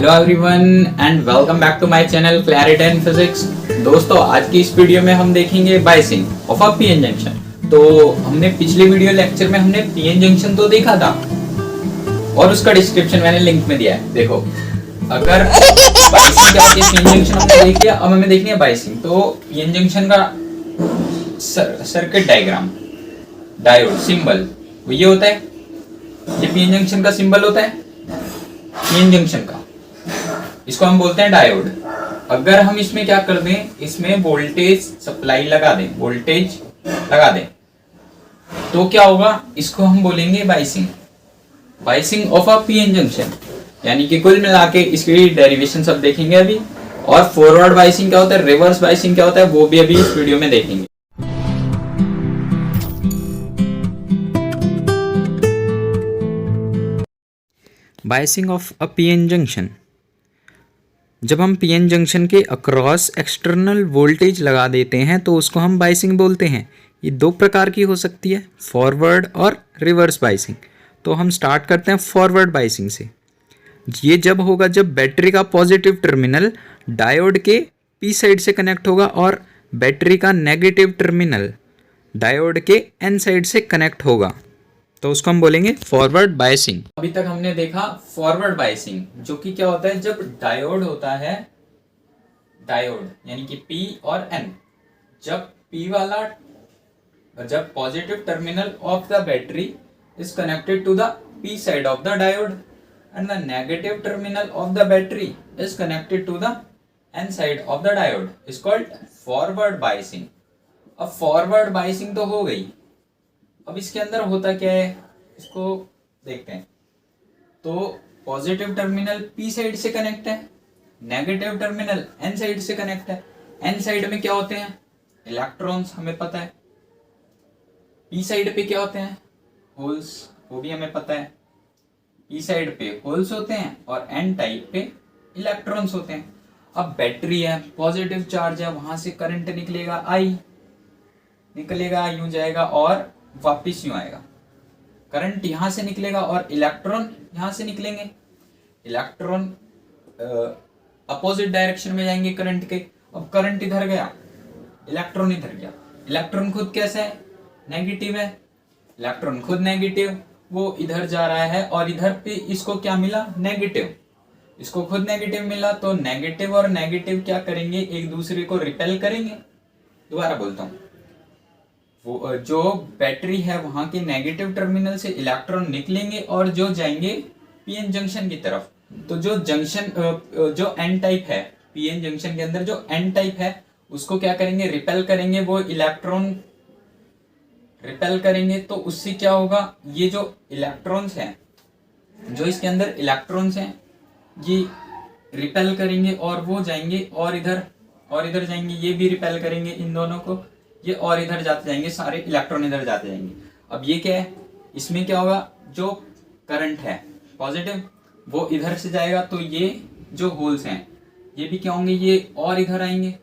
Hello everyone and welcome back to my channel clarity and physics. दोस्तों, आज की इस वीडियो में हम देखेंगे biasing of a PN junction. तो हमने पिछले वीडियो लेक्चर में हमने पीएन जंक्शन तो देखा था और उसका डिस्क्रिप्शन मैंने लिंक में दिया है। देखो, अगर बायसिंग क्या होती है, पीएन जंक्शन हमने देख लिया, अब हमें देखनी है बायसिंग। तो पीएन जंक्शन का सर्किट डायग्राम, डायोड सिंबल ये होता है, ये पीएन जंक्शन का सिंबल होता है पीएन जंक्शन का, इसको हम बोलते हैं डायोड। अगर हम इसमें क्या कर दें, इसमें वोल्टेज सप्लाई लगा दें, वोल्टेज लगा दें, तो क्या होगा, इसको हम बोलेंगे biasing, biasing of a PN junction. यानी कि कुल मिला के इसकी डेरिवेशन सब देखेंगे अभी। और फॉरवर्ड बायसिंग क्या होता है, रिवर्स बायसिंग क्या होता है, वो भी अभी इस वीडियो में देखेंगे। Biasing of a PN junction, जब हम पीएन जंक्शन के अक्रॉस एक्सटर्नल वोल्टेज लगा देते हैं तो उसको हम बायसिंग बोलते हैं। ये दो प्रकार की हो सकती है, फॉरवर्ड और रिवर्स बायसिंग। तो हम स्टार्ट करते हैं फॉरवर्ड बायसिंग से। ये जब होगा जब बैटरी का पॉजिटिव टर्मिनल डायोड के पी साइड से कनेक्ट होगा और बैटरी का नेगेटिव टर्मिनल डायोड के एन साइड से कनेक्ट होगा, तो उसको हम बोलेंगे फॉरवर्ड बायसिंग। अभी तक हमने देखा फॉरवर्ड बायसिंग, जो कि क्या होता है, जब डायोड होता है, डायोड यानी कि P और N, जब P वाला, जब positive terminal of the battery is connected to the P side of the diode and the negative terminal of the battery is connected to the N side of the diode, is called forward biasing. अब forward biasing तो हो गई, अब इसके अंदर होता क्या है, इसको देखते हैं। तो पॉजिटिव टर्मिनल P साइड से कनेक्ट है, नेगेटिव टर्मिनल N साइड से कनेक्ट है। N साइड में क्या होते हैं, इलेक्ट्रॉन्स, हमें पता है। P साइड पे क्या होते हैं, होल्स, वो भी हमें पता है। P साइड पे होल्स होते हैं और N टाइप पे इलेक्ट्रॉन्स होते हैं। अब बैटरी है, पॉजिटिव चार्ज है, वहां से करंट निकलेगा, I निकलेगा, यूं जाएगा और वापिस यूं आएगा। करंट यहां से निकलेगा और इलेक्ट्रॉन यहां से निकलेंगे। इलेक्ट्रॉन अपोजिट डायरेक्शन में जाएंगे करंट के। अब करंट इधर गया, इलेक्ट्रॉन इधर गया। इलेक्ट्रॉन खुद कैसा है, नेगेटिव है। इलेक्ट्रॉन खुद नेगेटिव, वो इधर जा रहा है और इधर पे इसको क्या मिला, नेगेटिव। इसको खुद नेगेटिव मिला, तो नेगेटिव और नेगेटिव क्या करेंगे, एक दूसरे को रिपेल करेंगे। दोबारा बोलता हूं, वो जो बैटरी है वहां के नेगेटिव टर्मिनल से इलेक्ट्रॉन निकलेंगे और जो जाएंगे पीएन जंक्शन की तरफ। तो जो जंक्शन, जो एन टाइप है, पीएन जंक्शन के अंदर जो एन टाइप है, उसको क्या करेंगे, रिपेल करेंगे। वो इलेक्ट्रॉन रिपेल करेंगे, तो उससे क्या होगा, ये जो इलेक्ट्रॉन्स हैं, जो इसके अंदर इलेक्ट्रॉन्स हैं, ये रिपेल करेंगे और वो जाएंगे और इधर जाएंगे, ये भी रिपेल करेंगे इन दोनों को, ये और इधर जाते जाएंगे, सारे इलेक्ट्रॉन इधर जाते जाएंगे। अब ये क्या है, इसमें क्या होगा, जो करंट है पॉजिटिव वो इधर से जाएगा, तो ये जो होल्स हैं ये भी क्या होंगे, ये और इधर आएंगे,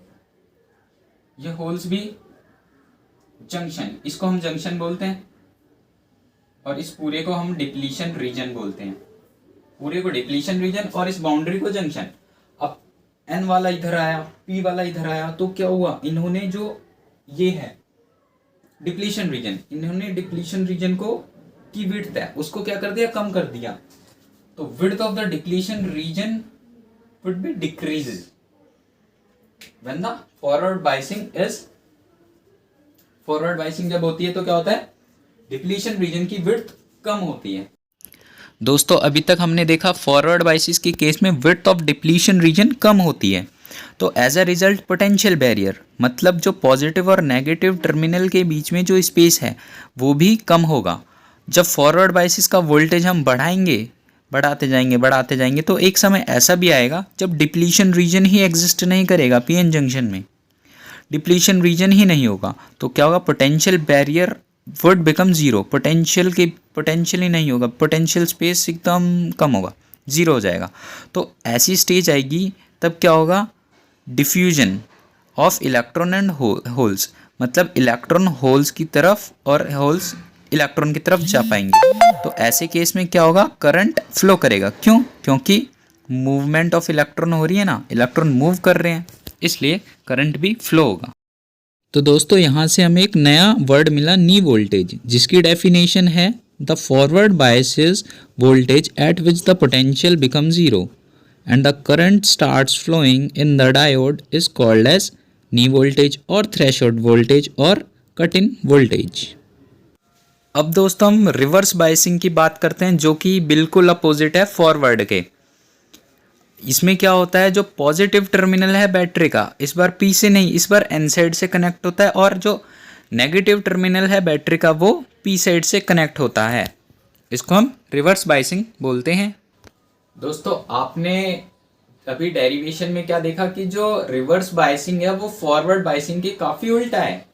ये होल्स भी जंक्शन, इसको हम जंक्शन बोलते हैं। और इस पूरे को हम डिप्लीशन रीजन बोलते हैं, पूरे को डिप्लीशन रीजन और इस बाउंड्री को जंक्शन। अब एन वाला इधर आया, पी वाला इधर आया, तो क्या हुआ, इन्होंने जो ये है डिप्लीशन रीजन, इन्होंने डिप्लीशन रीजन को की विड्थ है उसको क्या कर दिया, कम कर दिया। तो width of the depletion region would be decreases when the forward biasing is, forward biasing जब होती है तो क्या होता है, डिप्लीशन रीजन की विड्थ कम होती है। दोस्तों, अभी तक हमने देखा फॉरवर्ड बायसिस के केस में विड्थ ऑफ डिप्लीशन रीजन कम होती है। तो as a result potential barrier, मतलब जो पॉजिटिव और नेगेटिव टर्मिनल के बीच में जो स्पेस है वो भी कम होगा। जब फॉरवर्ड बायसिस का वोल्टेज हम बढ़ाएंगे, बढ़ाते जाएंगे, तो एक समय ऐसा भी आएगा जब डिप्लीशन रीजन ही एग्जिस्ट नहीं करेगा। पीएन जंक्शन में डिप्लीशन रीजन ही नहीं होगा, तो क्या होगा, potential barrier would become zero. Potential ही नहीं होगा, पोटेंशियल स्पेस एकदम कम होगा, जीरो हो जाएगा। तो ऐसी स्टेज आएगी, तब क्या होगा, diffusion of electron and holes, मतलब इलेक्ट्रॉन होल्स की तरफ और होल्स इलेक्ट्रॉन की तरफ जा पाएंगे। तो ऐसे केस में क्या होगा, करंट फ्लो करेगा। क्यों? क्योंकि मूवमेंट ऑफ इलेक्ट्रॉन हो रही है ना, इलेक्ट्रॉन मूव कर रहे हैं, इसलिए करंट भी फ्लो होगा। तो दोस्तों यहाँ से हमें एक नया वर्ड मिला नी वोल्टेज, जिसकी डेफिनेशन है the forward biases voltage at which the potential become zero and the current starts flowing in the diode is called as knee voltage और थ्रेशोल्ड वोल्टेज और कट इन वोल्टेज। अब दोस्तों हम reverse biasing की बात करते हैं, जो कि बिल्कुल अपोजिट है फॉरवर्ड के। इसमें क्या होता है, जो पॉजिटिव टर्मिनल है बैटरी का इस बार पी से नहीं, इस बार एन साइड से कनेक्ट होता है, और जो नेगेटिव टर्मिनल है बैटरी का वो पी साइड से कनेक्ट होता है। इसको हम रिवर्स बायसिंग बोलते हैं। दोस्तों आपने अभी डेरिवेशन में क्या देखा कि जो रिवर्स बायसिंग है वो फॉरवर्ड बायसिंग के काफी उल्टा है।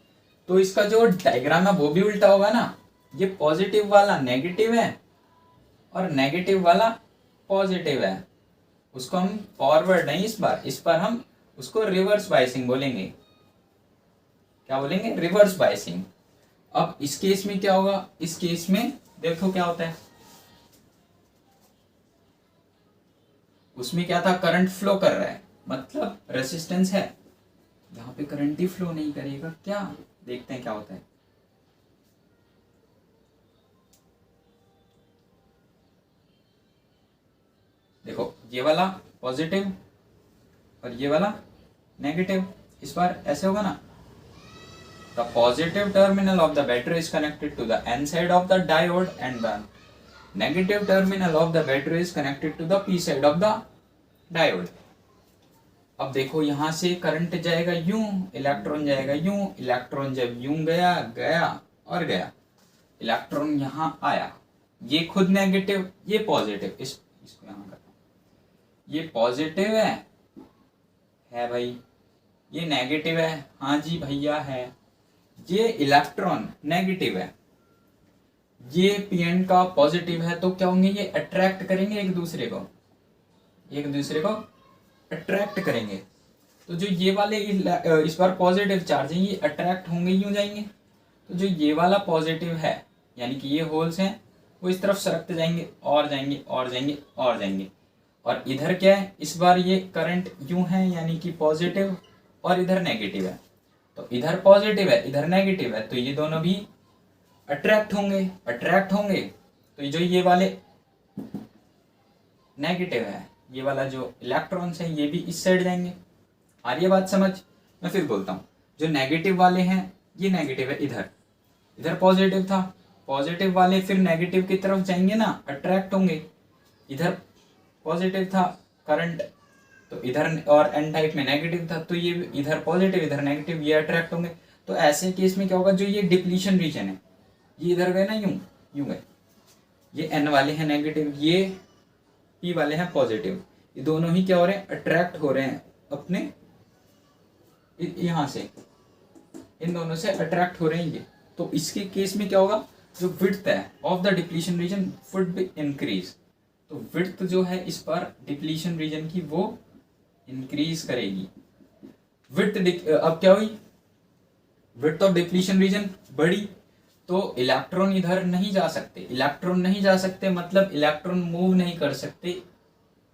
तो इसका जो डायग्राम है वो भी उल्टा होगा ना, ये पॉजिटिव वाला नेगेटिव है और नेगेटिव वाला पॉजिटिव है। उसको हम फॉरवर्ड नहीं, इस बार हम उसको रिवर्स बायसिंग बोलेंगे। क्या बोलेंगे? Reverse biasing. अब इस केस में क्या होगा, इस केस में देखो क्या होता है, उसमें क्या था, करंट फ्लो कर रहा है, मतलब रेसिस्टेंस है, यहाँ पे करंट ही फ्लो नहीं करेगा क्या, देखते हैं क्या होता है। देखो ये वाला पॉजिटिव और ये वाला नेगेटिव, इस बार ऐसे होगा ना, the positive terminal of the battery is connected to the N side of the diode and the negative terminal of the battery is connected to the P side of the diode. अब देखो यहां से current जाएगा यूं, electron जाएगा यूं, electron जब यूं गया गया और गया, इलेक्ट्रॉन यहां आया, ये खुद नेगेटिव ये पॉजिटिव, इसको यहां करता हूं, ये पॉजिटिव है भाई, ये नेगेटिव है, हाँ जी भैया है, ये इलेक्ट्रॉन नेगेटिव है, ये पीएन का पॉजिटिव है, तो क्या होंगे, ये अट्रैक्ट करेंगे एक दूसरे को अट्रैक्ट करेंगे। तो जो ये वाले इस बार पॉजिटिव चार्ज है ये अट्रैक्ट होंगे, यूं जाएंगे, तो जो ये वाला पॉजिटिव है यानी कि ये होल्स हैं वो इस तरफ सरकते जाएंगे और जाएंगे और जाएंगे और जाएंगे। और इधर क्या है, इस बार ये करंट यूं है यानी कि पॉजिटिव और इधर नेगेटिव है, तो इधर पॉजिटिव है इधर नेगेटिव है, तो ये दोनों भी अट्रैक्ट होंगे। तो जो ये वाले नेगेटिव है, ये वाला जो इलेक्ट्रॉन्स है ये भी इस साइड जाएंगे। आ रही है बात समझ? मैं फिर बोलता हूँ, जो नेगेटिव वाले हैं ये नेगेटिव है, इधर पॉजिटिव था, पॉजिटिव वाले फिर नेगेटिव की तरफ जाएंगे ना, अट्रैक्ट होंगे। इधर पॉजिटिव था करंट, तो इधर और एन टाइप में नेगेटिव था, तो ये इधर पॉजिटिव इधर नेगेटिव, ये अट्रैक्ट होंगे। तो ऐसे केस में क्या होगा, जो ये डिप्लीशन रीजन है ये इधर गए ना, यूं गए, ये एन वाले हैं नेगेटिव, ये पी वाले हैं पॉजिटिव, ये दोनों ही क्या हो रहे हैं, अट्रैक्ट हो रहे हैं अपने यहां से, इन दोनों से अट्रैक्ट हो रहे हैं ये। तो इसके केस में क्या होगा, जो विड्थ है of the depletion region would be increase, तो विड्थ जो है इस बार डिप्लीशन रीजन की वो इंक्रीज करेगी। विड्थ अब क्या हुई, विड्थ ऑफ डिप्लीशन रीजन बढ़ी, तो इलेक्ट्रॉन इधर नहीं जा सकते, मतलब इलेक्ट्रॉन मूव नहीं कर सकते,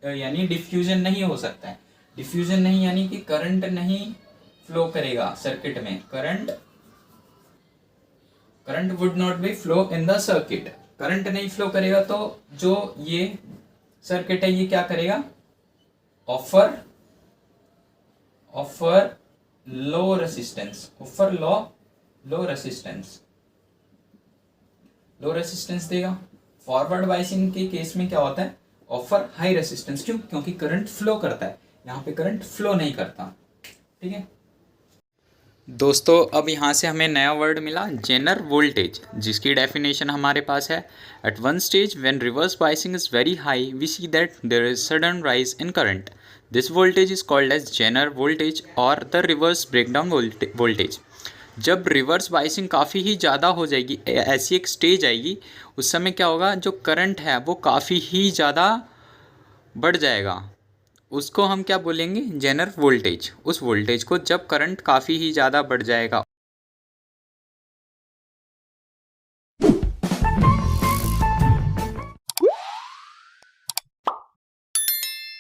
यानी डिफ्यूजन नहीं हो सकता है। डिफ्यूजन नहीं यानी कि करंट नहीं फ्लो करेगा सर्किट में, current would not be flow in the circuit, current नहीं फ्लो करेगा, तो जो ये सर्किट है ये क्या करेगा, ऑफर लो रेसिस्टेंस देगा। फॉरवर्ड बायसिंग के केस में क्या होता है, ऑफर हाई रेसिस्टेंस, क्यों, क्योंकि करंट फ्लो करता है, यहाँ पे करंट फ्लो नहीं करता। ठीक है दोस्तों, अब यहाँ से हमें नया वर्ड मिला जेनर वोल्टेज, जिसकी डेफिनेशन हमारे पास है at one stage when reverse biasing is very high we see that there is sudden rise in current, this voltage is called as zener voltage और द रिवर्स ब्रेकडाउन वोल्टेज। जब reverse biasing काफ़ी ही ज़्यादा हो जाएगी, ऐसी एक stage आएगी, उस समय क्या होगा, जो करंट है वो काफ़ी ही ज़्यादा बढ़ जाएगा, उसको हम क्या बोलेंगे, जेनर वोल्टेज। उस वोल्टेज को जब करंट काफ़ी ही ज़्यादा बढ़ जाएगा